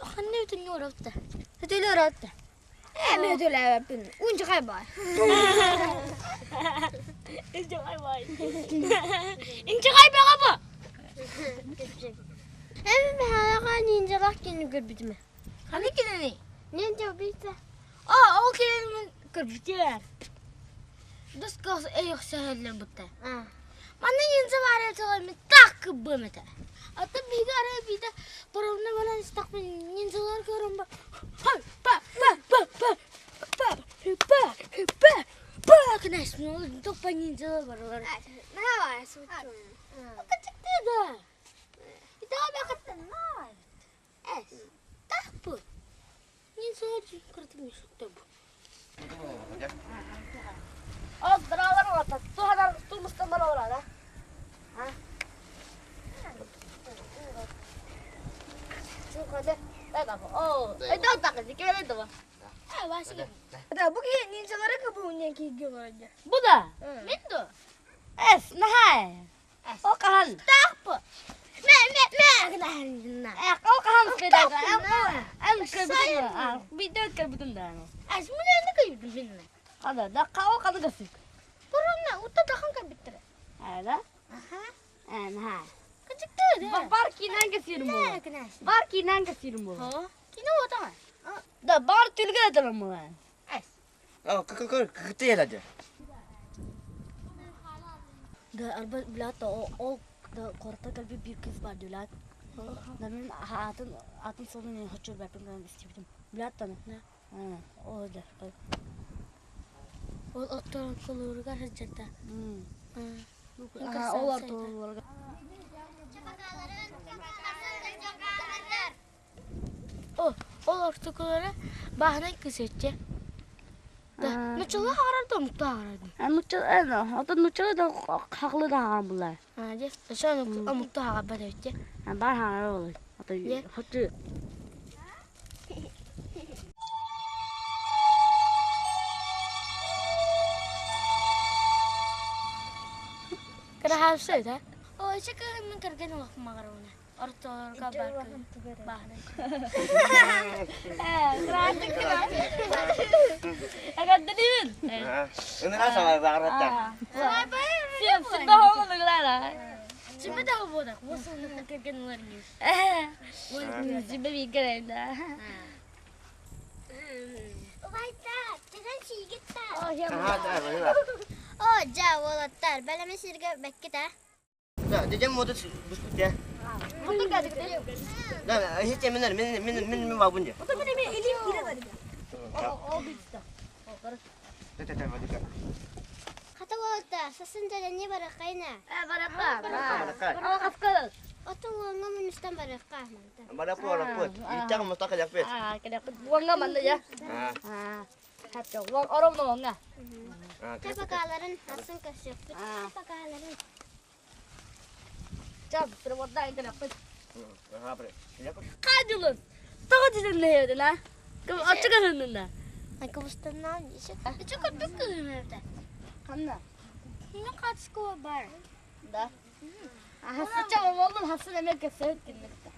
خلني وتني ورفته هتقولي ورفته ما هدول عبن وانت غايباي انت غايباي انت غايبه غبا اما هاغاني انت راكي نقربتمه خليك كذا نينجا وبيتا اوكي من كربتير بس قاص اي سهل لبته ما ينزل على تغير متاك بمتى أطبي قارئ بيدا برامنا ولا نستقبل ينزل الكرم با كنا اسمه دوبا ينزل برا ما هو اسمه كده إذا ما أخذت النار تحبط ينزل كرت مش تبو درا ولا تهدر طول مستمر ولا لا ها شوف هذا لا لا انت تاخذ كده انت واسي ده بقي نينجا ركبوني كي جوجا بودا مين ده اس نهاية اوكهان تاخب ما كده هنجنا اوكهان كده ام كده بيدو كربتن ده اس من عندك يبدو هذا دقة اوكهان قصيك برنا وتدخن كبتر هذا نهاية باركي نانجا سيرمو باركي نانجا سيرمو ها كينو وطا ده بار تلقى درمو اس كتير هذا ده أربع بلاد أو ده قرطة قلبي بيركز بعدولات ده من هاتن صوني هتشوف بعدين كمان بستيبتم بلاد تنا أو ده أو أطول كل رجع هجتا أو أطول رجع o ortakolara bahane kısıtçı. Nuçalı haradı mutlu haradı. Nuçalı, o da nuçalı da haklı da hamurlar. Hadi, şu an mutlu haradı işte. Ben haradı olur. O da hadi. Kena hapse de. O çıkı hemen kergen vakit makarona. Orta kabar bahane. Keratik keratik. Agak dedin. Ini kan sama bakarata. Siap sudah mau mengelara. Siapa tahu bodak? Bosan kerja lagi. Siapa mikir anda? Vayta, tekan şey gitti. Oh ya. Oh, jauh lotar. Bela mesirga bekkita. Ya, dia motor buskut ya. Motor gak ada. Nah, hiç min babun dia. Motor benim elim gire tadi. Oh bisa. Kata wata, sasında ne barakayna. Barakah. Oh kafkal. Otong wanga minustan barakah. Barapot. Itang mo taka japet. Kaya buang nggak mana ya? Hatta buang orang mau nggak? Tapakaların asın kaşık. Tapakaların. Jab, terwada itu dapat. Ha bre. Ya ko. Kadulus. Tahu di sana ya, dah. Kamu acak kan sana? Ay, kamusta na? Ito ka na ito. Hamna. Hindi ka school bar. Da. Hasıca oğlum hasıl emek gösterip dinlemekte.